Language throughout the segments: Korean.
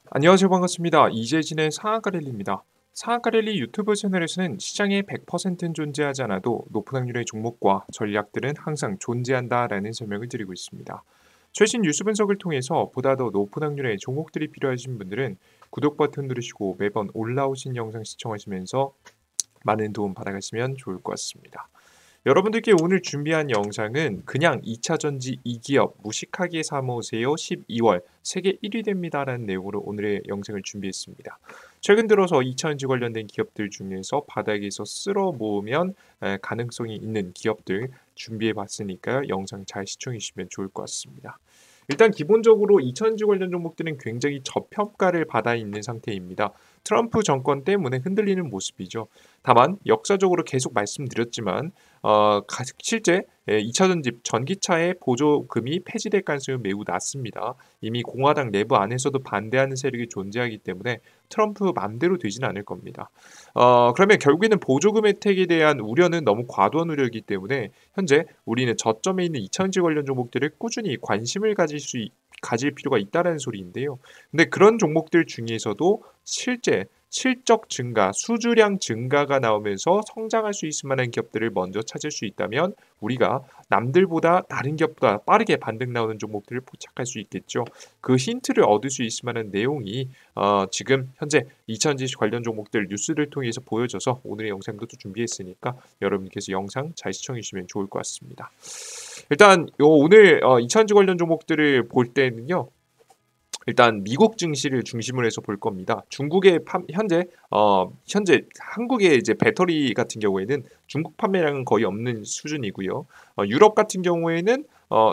안녕하세요. 반갑습니다. 이재진의 상한가 랠리입니다. 상한가 랠리 유튜브 채널에서는 시장에 100%는 존재하지 않아도 높은 확률의 종목과 전략들은 항상 존재한다라는 설명을 드리고 있습니다. 최신 뉴스 분석을 통해서 보다 더 높은 확률의 종목들이 필요하신 분들은 구독 버튼 누르시고 매번 올라오신 영상 시청하시면서 많은 도움 받아가시면 좋을 것 같습니다. 여러분들께 오늘 준비한 영상은 그냥 2차전지 2기업 무식하게 사모으세요 12월 세계 1위 됩니다라는 내용으로 오늘의 영상을 준비했습니다. 최근 들어서 2차전지 관련된 기업들 중에서 바닥에서 쓸어 모으면 가능성이 있는 기업들 준비해 봤으니까요. 영상 잘 시청해 주시면 좋을 것 같습니다. 일단 기본적으로 2차전지 관련 종목들은 굉장히 저평가를 받아 있는 상태입니다. 트럼프 정권 때문에 흔들리는 모습이죠. 다만 역사적으로 계속 말씀드렸지만 실제 2차 전지 전기차의 보조금이 폐지될 가능성이 매우 낮습니다. 이미 공화당 내부 안에서도 반대하는 세력이 존재하기 때문에 트럼프 맘대로 되지는 않을 겁니다. 그러면 결국에는 보조금 혜택에 대한 우려는 너무 과도한 우려이기 때문에 현재 우리는 저점에 있는 2차 전지 관련 종목들을 꾸준히 관심을 가질 필요가 있다는 소리인데요. 근데 그런 종목들 중에서도 실제 실적 증가, 수주량 증가가 나오면서 성장할 수 있을 만한 기업들을 먼저 찾을 수 있다면 우리가 남들보다 다른 기업보다 빠르게 반등 나오는 종목들을 포착할 수 있겠죠. 그 힌트를 얻을 수 있을 만한 내용이 지금 현재 2차전지 관련 종목들 뉴스를 통해서 보여져서 오늘의 영상도 또 준비했으니까 여러분께서 영상 잘 시청해 주시면 좋을 것 같습니다. 일단 오늘 2차전지 관련 종목들을 볼 때는요. 일단 미국 증시를 중심으로 해서 볼 겁니다. 중국의 현재 한국의 이제 배터리 같은 경우에는 중국 판매량은 거의 없는 수준이고요. 유럽 같은 경우에는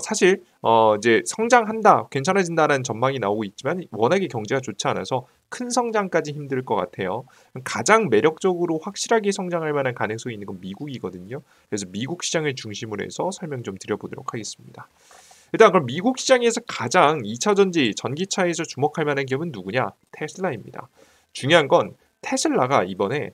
사실 이제 성장한다, 괜찮아진다라는 전망이 나오고 있지만 워낙에 경제가 좋지 않아서 큰 성장까지 힘들 것 같아요. 가장 매력적으로 확실하게 성장할 만한 가능성이 있는 건 미국이거든요. 그래서 미국 시장을 중심으로 해서 설명 좀 드려보도록 하겠습니다. 일단 그럼 미국 시장에서 가장 2차 전지 전기차에서 주목할 만한 기업은 누구냐? 테슬라입니다. 중요한 건 테슬라가 이번에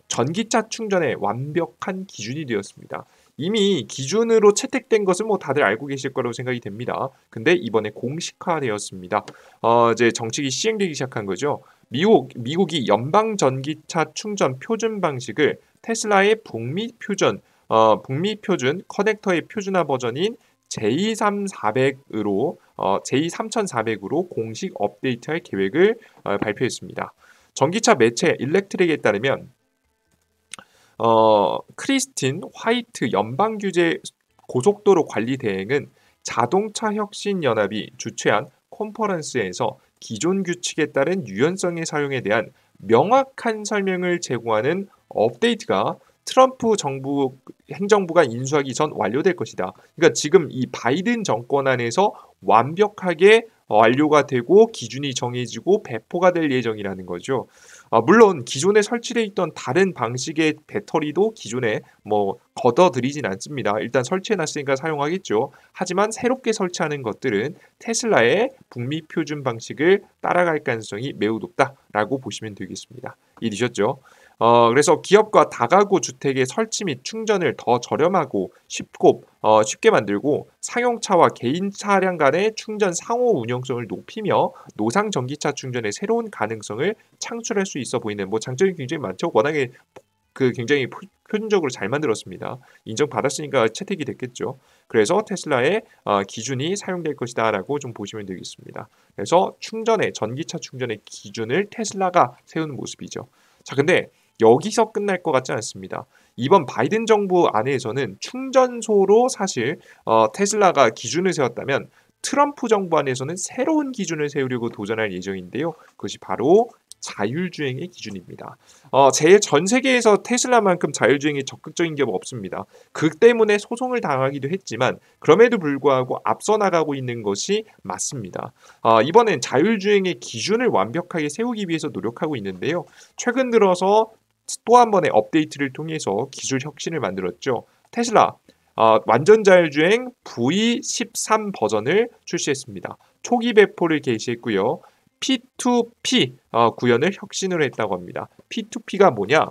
전기차 충전의 완벽한 기준이 되었습니다. 이미 기준으로 채택된 것은 뭐 다들 알고 계실 거라고 생각이 됩니다. 근데 이번에 공식화되었습니다. 이제 정책이 시행되기 시작한 거죠. 미국이 연방 전기차 충전 표준 방식을 테슬라의 북미 표준 커넥터의 표준화 버전인 J3400으로 공식 업데이트할 계획을 발표했습니다. 전기차 매체 일렉트릭에 따르면 크리스틴 화이트 연방 규제 고속도로 관리 대행은 자동차 혁신 연합이 주최한 컨퍼런스에서 기존 규칙에 따른 유연성의 사용에 대한 명확한 설명을 제공하는 업데이트가 트럼프 행정부가 인수하기 전 완료될 것이다. 그러니까 지금 이 바이든 정권 안에서 완벽하게 완료가 되고 기준이 정해지고 배포가 될 예정이라는 거죠. 물론 기존에 설치되어 있던 다른 방식의 배터리도 기존에 뭐 걷어들이진 않습니다. 일단 설치해놨으니까 사용하겠죠. 하지만 새롭게 설치하는 것들은 테슬라의 북미 표준 방식을 따라갈 가능성이 매우 높다라고 보시면 되겠습니다. 이해되셨죠? 그래서 기업과 다가구 주택의 설치 및 충전을 더 저렴하고 쉽게 만들고 상용차와 개인 차량 간의 충전 상호 운영성을 높이며 노상 전기차 충전의 새로운 가능성을 창출할 수 있어 보이는 뭐 장점이 굉장히 많죠. 워낙에 굉장히 표준적으로 잘 만들었습니다. 인정받았으니까 채택이 됐겠죠. 그래서 테슬라의 기준이 사용될 것이다라고 좀 보시면 되겠습니다. 그래서 전기차 충전의 기준을 테슬라가 세우는 모습이죠. 자, 근데 여기서 끝날 것 같지 않습니다. 이번 바이든 정부 안에서는 충전소로 사실 테슬라가 기준을 세웠다면 트럼프 정부 안에서는 새로운 기준을 세우려고 도전할 예정인데요. 그것이 바로 자율주행의 기준입니다. 전 세계에서 테슬라만큼 자율주행에 적극적인 기업 없습니다. 그 때문에 소송을 당하기도 했지만 그럼에도 불구하고 앞서 나가고 있는 것이 맞습니다. 이번엔 자율주행의 기준을 완벽하게 세우기 위해서 노력하고 있는데요. 최근 들어서 또 한 번의 업데이트를 통해서 기술 혁신을 만들었죠. 테슬라 완전 자율주행 V13 버전을 출시했습니다. 초기 배포를 개시했고요. P2P 구현을 혁신으로 했다고 합니다. P2P가 뭐냐?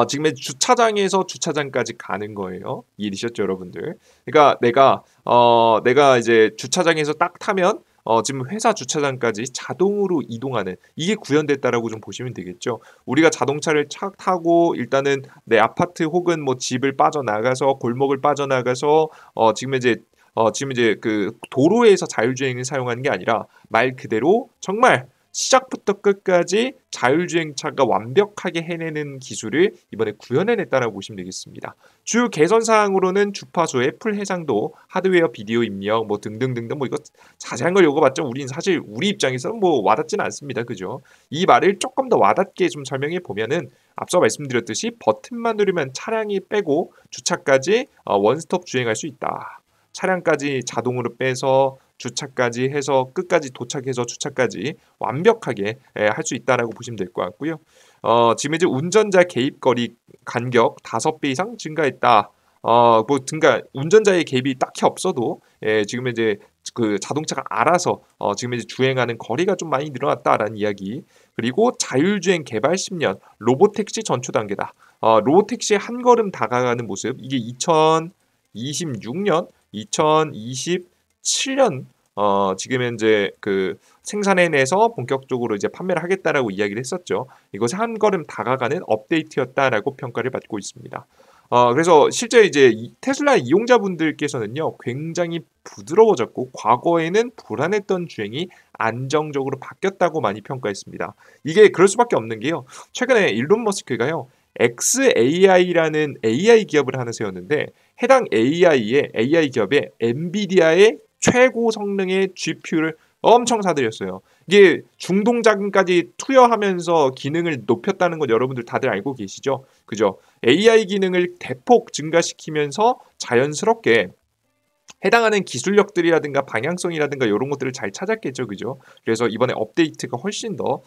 지금 주차장에서 주차장까지 가는 거예요. 이해되셨죠, 여러분들? 그러니까 내가 이제 주차장에서 딱 타면 지금 회사 주차장까지 자동으로 이동하는 이게 구현됐다라고 좀 보시면 되겠죠. 우리가 자동차를 타고 일단은 내 아파트 혹은 뭐 집을 빠져나가서 골목을 빠져나가서 지금 이제 그 도로에서 자율주행을 사용하는 게 아니라 말 그대로 정말 시작부터 끝까지 자율주행차가 완벽하게 해내는 기술을 이번에 구현해냈다라고 보시면 되겠습니다. 주요 개선 사항으로는 주파수, 애플 해상도, 하드웨어 비디오 입력 뭐 등등등등 뭐 이거 자세한 걸 요구봤자 우리는 사실 우리 입장에서는 뭐 와닿지는 않습니다. 그죠? 이 말을 조금 더 와닿게 좀 설명해 보면은 앞서 말씀드렸듯이 버튼만 누르면 차량이 빼고 주차까지 원스톱 주행할 수 있다. 차량까지 자동으로 빼서 주차까지 해서 끝까지 도착해서 주차까지 완벽하게 할 수 있다라고 보시면 될 것 같고요. 지금 이제 운전자 개입거리 간격 5배 이상 증가했다. 운전자의 개입이 딱히 없어도 지금 이제 그 자동차가 알아서 지금 이제 주행하는 거리가 좀 많이 늘어났다라는 이야기. 그리고 자율주행 개발 10년 로보택시 전초 단계다. 로보택시에 한 걸음 다가가는 모습 이게 2026년 2027년 지금 현재 그 생산해내서 본격적으로 이제 판매를 하겠다라고 이야기를 했었죠. 이것이 한 걸음 다가가는 업데이트였다라고 평가를 받고 있습니다. 그래서 실제 이제 테슬라 이용자분들께서는요, 굉장히 부드러워졌고 과거에는 불안했던 주행이 안정적으로 바뀌었다고 많이 평가했습니다. 이게 그럴 수밖에 없는 게요. 최근에 일론 머스크가요, xAI라는 AI 기업을 하나 세웠는데 해당 AI 기업에 엔비디아의 최고 성능의 GPU를 엄청 사들였어요. 이게 중동자금까지 투여하면서 기능을 높였다는 건 여러분들 다들 알고 계시죠? 그죠? AI 기능을 대폭 증가시키면서 자연스럽게 해당하는 기술력들이라든가 방향성이라든가 이런 것들을 잘 찾았겠죠, 그죠? 그래서 이번에 업데이트가 훨씬 더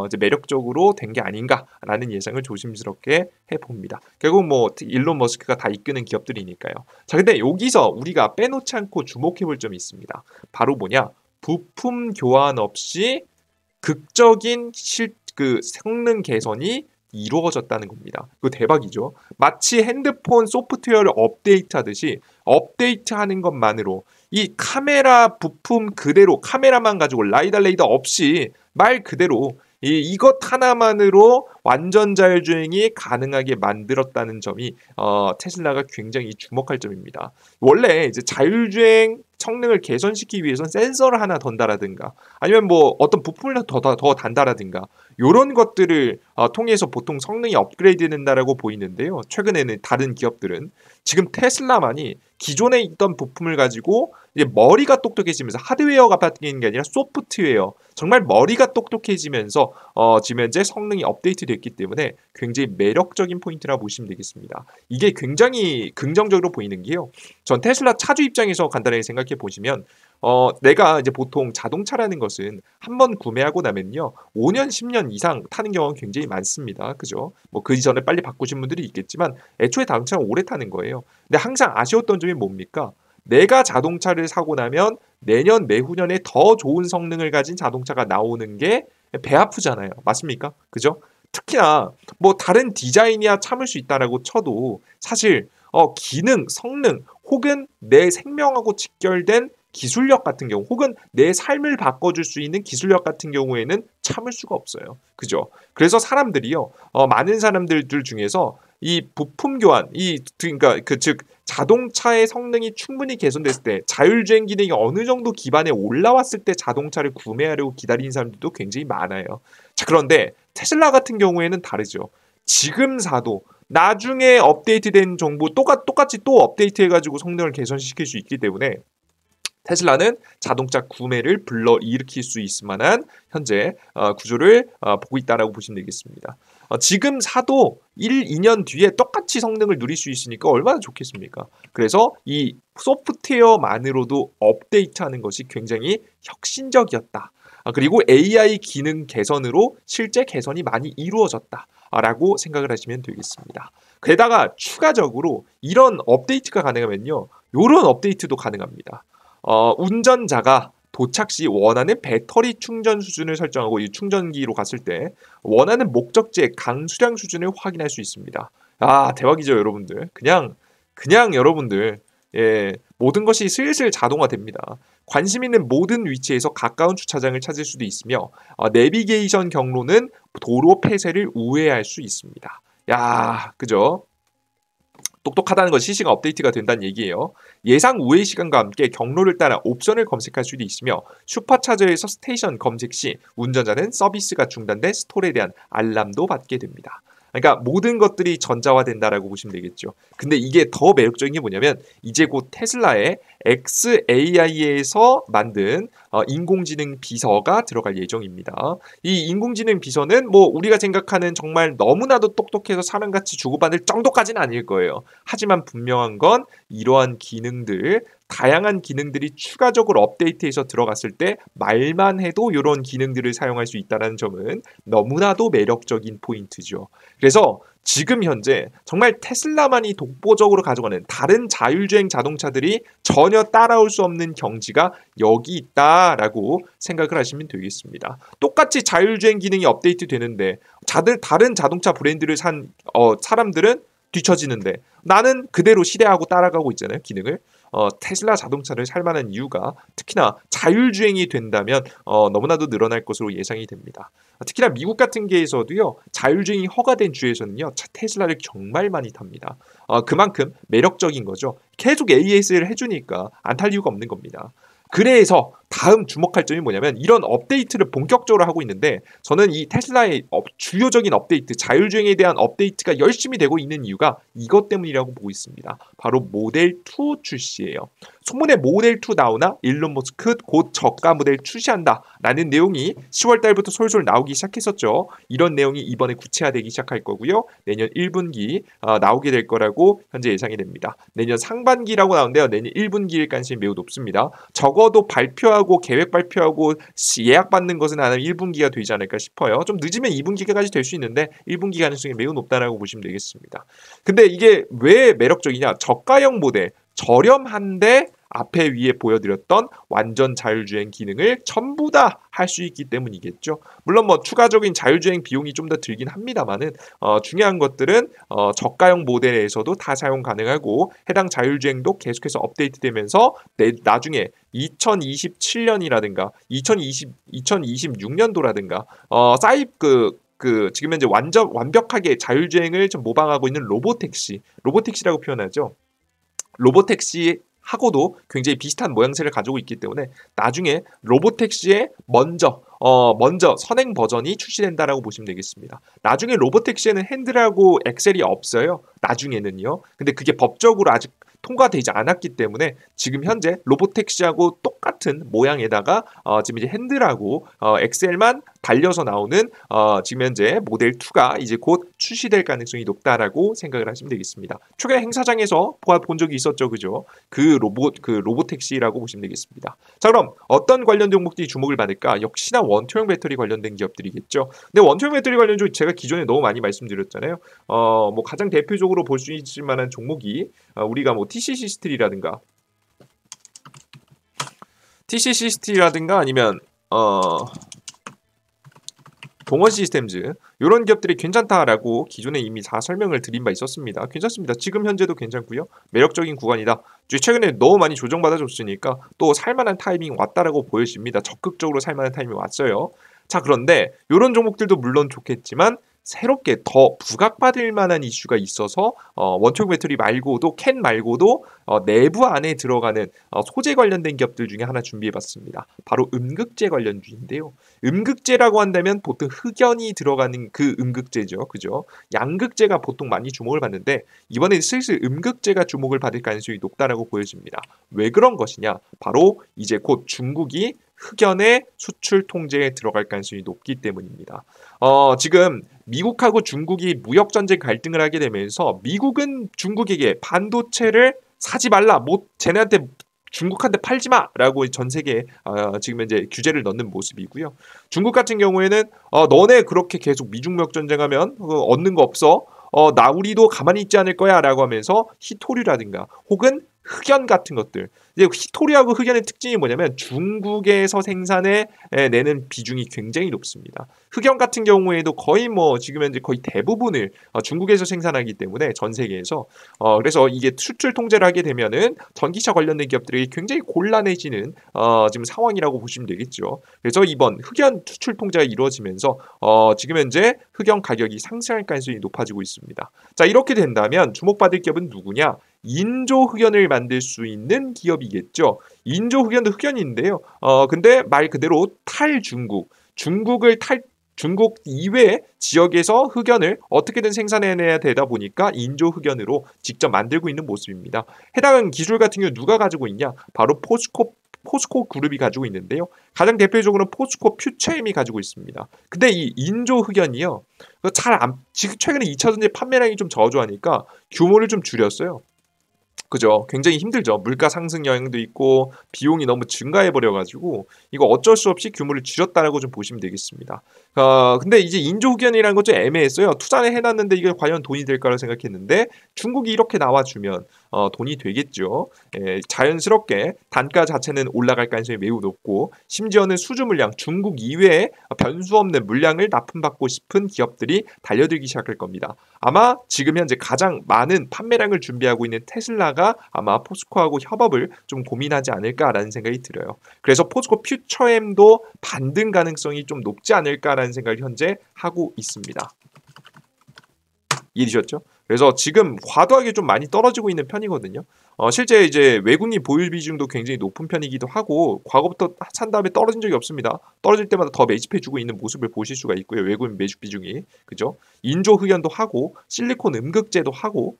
이제 매력적으로 된 게 아닌가라는 예상을 조심스럽게 해봅니다. 결국 뭐 일론 머스크가 다 이끄는 기업들이니까요. 자, 근데 여기서 우리가 빼놓지 않고 주목해볼 점이 있습니다. 바로 뭐냐? 부품 교환 없이 극적인 그 성능 개선이 이루어졌다는 겁니다. 그거 대박이죠. 마치 핸드폰 소프트웨어를 업데이트하듯이 업데이트하는 것만으로 이 카메라 부품 그대로 카메라만 가지고 라이다 레이더 없이 말 그대로 이것 하나만으로 완전 자율주행이 가능하게 만들었다는 점이 테슬라가 굉장히 주목할 점입니다. 원래 이제 자율주행 성능을 개선시키기 위해서는 센서를 하나 던다라든가 아니면 뭐 어떤 부품을 더 단다라든가 이런 것들을 통해서 보통 성능이 업그레이드 된다라고 보이는데요. 최근에는 다른 기업들은 지금 테슬라만이 기존에 있던 부품을 가지고 이제 머리가 똑똑해지면서 하드웨어가 바뀌는 게 아니라 소프트웨어 정말 머리가 똑똑해지면서 지금 현재 성능이 업데이트됐기 때문에 굉장히 매력적인 포인트라 보시면 되겠습니다. 이게 굉장히 긍정적으로 보이는 게요. 전 테슬라 차주 입장에서 간단하게 생각해 보시면 내가 이제 보통 자동차라는 것은 한번 구매하고 나면요 5년 10년 이상 타는 경우가 굉장히 많습니다. 그죠? 뭐 그 이전에 빨리 바꾸신 분들이 있겠지만 애초에 자동차는 오래 타는 거예요. 근데 항상 아쉬웠던 점이 뭡니까? 내가 자동차를 사고 나면 내년 내후년에 더 좋은 성능을 가진 자동차가 나오는 게 배 아프잖아요. 맞습니까? 그죠? 특히나 뭐 다른 디자인이야 참을 수 있다라고 쳐도 사실 기능, 성능 혹은 내 생명하고 직결된 기술력 같은 경우 혹은 내 삶을 바꿔줄 수 있는 기술력 같은 경우에는 참을 수가 없어요. 그죠? 그래서 사람들이요, 많은 사람들 중에서 이 부품 교환, 그러니까 즉 자동차의 성능이 충분히 개선됐을 때 자율주행 기능이 어느 정도 기반에 올라왔을 때 자동차를 구매하려고 기다리는 사람들도 굉장히 많아요. 자, 그런데 테슬라 같은 경우에는 다르죠. 지금 사도 나중에 업데이트된 정보 똑같이 또 업데이트해가지고 성능을 개선시킬 수 있기 때문에 테슬라는 자동차 구매를 불러일으킬 수 있을 만한 현재 구조를 보고 있다라고 보시면 되겠습니다. 지금 사도 1, 2년 뒤에 똑같이 성능을 누릴 수 있으니까 얼마나 좋겠습니까? 그래서 이 소프트웨어만으로도 업데이트하는 것이 굉장히 혁신적이었다. 그리고 AI 기능 개선으로 실제 개선이 많이 이루어졌다라고 생각을 하시면 되겠습니다. 게다가 추가적으로 이런 업데이트가 가능하면요. 이런 업데이트도 가능합니다. 운전자가 도착 시 원하는 배터리 충전 수준을 설정하고 이 충전기로 갔을 때 원하는 목적지의 강수량 수준을 확인할 수 있습니다. 아, 대박이죠, 여러분들. 그냥 여러분들 모든 것이 슬슬 자동화됩니다. 관심 있는 모든 위치에서 가까운 주차장을 찾을 수도 있으며 내비게이션 경로는 도로 폐쇄를 우회할 수 있습니다. 야, 그죠? 똑똑하다는 건 실시간 업데이트가 된다는 얘기예요. 예상 우회 시간과 함께 경로를 따라 옵션을 검색할 수도 있으며 슈퍼차저에서 스테이션 검색 시 운전자는 서비스가 중단된 스톨에 대한 알람도 받게 됩니다. 그러니까 모든 것들이 전자화된다라고 보시면 되겠죠. 근데 이게 더 매력적인 게 뭐냐면 이제 곧 테슬라의 XAI에서 만든 인공지능 비서가 들어갈 예정입니다. 이 인공지능 비서는 뭐 우리가 생각하는 정말 너무나도 똑똑해서 사람같이 주고받을 정도까지는 아닐 거예요. 하지만 분명한 건 이러한 기능들, 다양한 기능들이 추가적으로 업데이트해서 들어갔을 때 말만 해도 이런 기능들을 사용할 수 있다는 점은 너무나도 매력적인 포인트죠. 그래서 지금 현재 정말 테슬라만이 독보적으로 가져가는 다른 자율주행 자동차들이 전혀 따라올 수 없는 경지가 여기 있다라고 생각을 하시면 되겠습니다. 똑같이 자율주행 기능이 업데이트 되는데 다른 자동차 브랜드를 산 사람들은 뒤처지는데 나는 그대로 시대하고 따라가고 있잖아요, 기능을. 테슬라 자동차를 살 만한 이유가 특히나 자율주행이 된다면 너무나도 늘어날 것으로 예상이 됩니다. 특히나 미국 같은 게에서도요, 자율주행이 허가된 주에서는요, 테슬라를 정말 많이 탑니다. 그만큼 매력적인 거죠. 계속 AS를 해주니까 안 탈 이유가 없는 겁니다. 그래서 다음 주목할 점이 뭐냐면 이런 업데이트를 본격적으로 하고 있는데 저는 이 테슬라의 주요적인 업데이트, 자율주행에 대한 업데이트가 열심히 되고 있는 이유가 이것 때문이라고 보고 있습니다. 바로 모델 2 출시예요. 소문에 모델 2 나오나 일론 머스크 곧 저가 모델 출시한다 라는 내용이 10월 달부터 솔솔 나오기 시작했었죠. 이런 내용이 이번에 구체화되기 시작할 거고요. 내년 1분기 나오게 될 거라고 현재 예상이 됩니다. 내년 상반기라고 나오는데요. 내년 1분기일 가능성이 매우 높습니다. 적어도 발표하고 계획 발표하고 예약 받는 것은 한 1분기가 되지 않을까 싶어요. 좀 늦으면 2분기까지 될 수 있는데 1분기 가능성이 매우 높다라고 보시면 되겠습니다. 근데 이게 왜 매력적이냐? 저가형 모델, 저렴한데 앞에 위에 보여드렸던 완전 자율주행 기능을 전부 다 할 수 있기 때문이겠죠. 물론 뭐 추가적인 자율주행 비용이 좀 더 들긴 합니다만은 중요한 것들은 저가형 모델에서도 다 사용 가능하고 해당 자율주행도 계속해서 업데이트되면서 나중에 2027년이라든가 2026년도라든가 지금 현재 완벽하게 자율주행을 좀 모방하고 있는 로보택시라고 표현하죠. 로보택시 하고도 굉장히 비슷한 모양새를 가지고 있기 때문에 나중에 로보택시에 먼저 선행 버전이 출시된다라고 보시면 되겠습니다. 나중에 로보택시에는 핸들하고 엑셀이 없어요. 나중에는요. 근데 그게 법적으로 아직 통과되지 않았기 때문에 지금 현재 로보택시하고 똑같은 모양에다가 지금 이제 핸들하고 엑셀만 달려서 나오는 지금 현재 모델 2가 이제 곧 출시될 가능성이 높다라고 생각을 하시면 되겠습니다. 최근에 행사장에서 본 적이 있었죠, 그죠? 그 로보택시라고 보시면 되겠습니다. 자, 그럼 어떤 관련 종목들이 주목을 받을까? 역시나 원투형 배터리 관련된 기업들이겠죠. 근데 원투형 배터리 관련 쪽 제가 기존에 너무 많이 말씀드렸잖아요. 뭐 가장 대표적으로 볼 수 있을 만한 종목이 우리가 뭐 TCC 스틸이라든가 아니면 동원 시스템즈 이런 기업들이 괜찮다라고 기존에 이미 다 설명을 드린 바 있었습니다. 괜찮습니다. 지금 현재도 괜찮고요. 매력적인 구간이다. 최근에 너무 많이 조정받아줬으니까 또 살만한 타이밍 왔다라고 보여집니다. 적극적으로 살만한 타이밍 왔어요. 자, 그런데 이런 종목들도 물론 좋겠지만 새롭게 더 부각받을 만한 이슈가 있어서 원투형 배터리 말고도 캔 말고도 내부 안에 들어가는 소재 관련된 기업들 중에 하나 준비해봤습니다. 바로 음극재 관련주인데요. 음극재라고 한다면 보통 흑연이 들어가는 그 음극재죠, 그죠? 양극재가 보통 많이 주목을 받는데 이번에 슬슬 음극재가 주목을 받을 가능성이 높다라고 보여집니다. 왜 그런 것이냐? 바로 이제 곧 중국이 흑연의 수출 통제에 들어갈 가능성이 높기 때문입니다. 지금 미국하고 중국이 무역 전쟁 갈등을 하게 되면서 미국은 중국에게 반도체를 사지 말라, 쟤네한테 중국한테 팔지 마라고 전 세계에 지금 현재 규제를 넣는 모습이고요. 중국 같은 경우에는 너네 그렇게 계속 미중 무역 전쟁하면 얻는 거 없어. 우리도 가만히 있지 않을 거야라고 하면서 히토류라든가 혹은 흑연 같은 것들. 이제 히토리하고 흑연의 특징이 뭐냐면 중국에서 생산해 내는 비중이 굉장히 높습니다. 흑연 같은 경우에도 거의 뭐 지금 현재 거의 대부분을 중국에서 생산하기 때문에 전 세계에서 그래서 이게 수출 통제를 하게 되면은 전기차 관련된 기업들이 굉장히 곤란해지는 지금 상황이라고 보시면 되겠죠. 그래서 이번 흑연 수출 통제가 이루어지면서 지금 현재 흑연 가격이 상승할 가능성이 높아지고 있습니다. 자, 이렇게 된다면 주목받을 기업은 누구냐? 인조 흑연을 만들 수 있는 기업이겠죠. 인조 흑연도 흑연인데요. 근데 말 그대로 탈중국, 중국 이외의 지역에서 흑연을 어떻게든 생산해내야 되다 보니까 인조 흑연으로 직접 만들고 있는 모습입니다. 해당 기술 같은 경우 누가 가지고 있냐? 바로 포스코 그룹이 가지고 있는데요. 가장 대표적으로는 포스코 퓨처엠이 가지고 있습니다. 근데 이 인조 흑연이요. 지금 최근에 2차 전지 판매량이 좀 저조하니까 규모를 좀 줄였어요. 그죠. 굉장히 힘들죠. 물가 상승 영향도 있고 비용이 너무 증가해 버려가지고 이거 어쩔 수 없이 규모를 줄였다라고 좀 보시면 되겠습니다. 근데 이제 인조흑연이라는 건 좀 애매했어요. 투자를 해놨는데 이게 과연 돈이 될까를 생각했는데 중국이 이렇게 나와주면 돈이 되겠죠. 자연스럽게 단가 자체는 올라갈 가능성이 매우 높고 심지어는 수주 물량, 중국 이외에 변수 없는 물량을 납품받고 싶은 기업들이 달려들기 시작할 겁니다. 아마 지금 현재 가장 많은 판매량을 준비하고 있는 테슬라가 아마 포스코하고 협업을 좀 고민하지 않을까라는 생각이 들어요. 그래서 포스코 퓨처엠도 반등 가능성이 좀 높지 않을까라는 생각을 현재 하고 있습니다. 이해되셨죠? 그래서 지금 과도하게 좀 많이 떨어지고 있는 편이거든요. 실제 이제 외국인 보유 비중도 굉장히 높은 편이기도 하고 과거부터 산 다음에 떨어진 적이 없습니다. 떨어질 때마다 더 매집해주고 있는 모습을 보실 수가 있고요. 외국인 매집 비중이 그죠? 인조 흑연도 하고 실리콘 음극재도 하고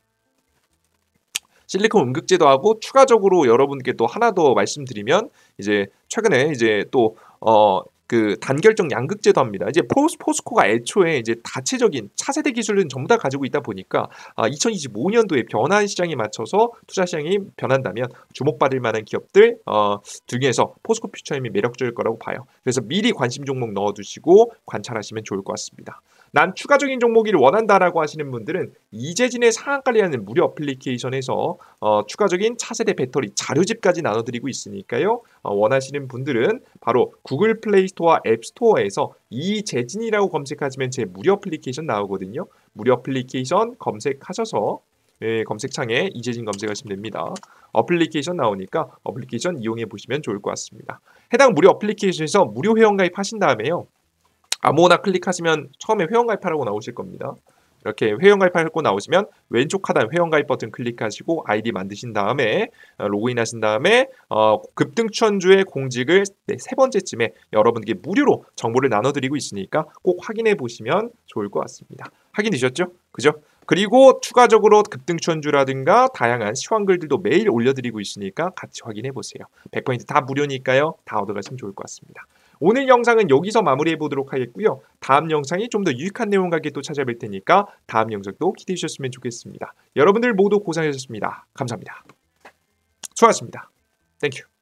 추가적으로 여러분께 또 하나 더 말씀드리면 이제 최근에 이제 또 그 단결적 양극재도 합니다. 이제 포스코가 애초에 이제 다체적인 차세대 기술은 전부 다 가지고 있다 보니까 2025년도에 변화한 시장에 맞춰서 투자 시장이 변한다면 주목받을 만한 기업들 중에서 포스코 퓨처엠이 매력적일 거라고 봐요. 그래서 미리 관심 종목 넣어두시고 관찰하시면 좋을 것 같습니다. 난 추가적인 종목을 원한다라고 하시는 분들은 이재진의 상한가리라는 무료 어플리케이션에서 추가적인 차세대 배터리 자료집까지 나눠드리고 있으니까요. 원하시는 분들은 바로 구글 플레이 스토어와 앱 스토어에서 이재진이라고 검색하시면 제 무료 어플리케이션 나오거든요. 무료 어플리케이션 검색하셔서 검색창에 이재진 검색하시면 됩니다. 어플리케이션 나오니까 어플리케이션 이용해 보시면 좋을 것 같습니다. 해당 무료 어플리케이션에서 무료 회원가입 하신 다음에요. 아무거나 클릭하시면 처음에 회원가입하라고 나오실 겁니다. 이렇게 회원가입하고 나오시면 왼쪽 하단 회원가입 버튼 클릭하시고 아이디 만드신 다음에 로그인 하신 다음에 급등추천주의 공직을 세 번째쯤에 여러분께 무료로 정보를 나눠드리고 있으니까 꼭 확인해 보시면 좋을 것 같습니다. 확인되셨죠? 그죠? 그리고 추가적으로 급등추천주라든가 다양한 시황글들도 매일 올려드리고 있으니까 같이 확인해 보세요. 100% 다 무료니까요. 다 얻어가시면 좋을 것 같습니다. 오늘 영상은 여기서 마무리해 보도록 하겠고요. 다음 영상이 좀 더 유익한 내용과 함께 또 찾아뵐 테니까 다음 영상도 기대해 주셨으면 좋겠습니다. 여러분들 모두 고생하셨습니다. 감사합니다. 수고하셨습니다. 땡큐.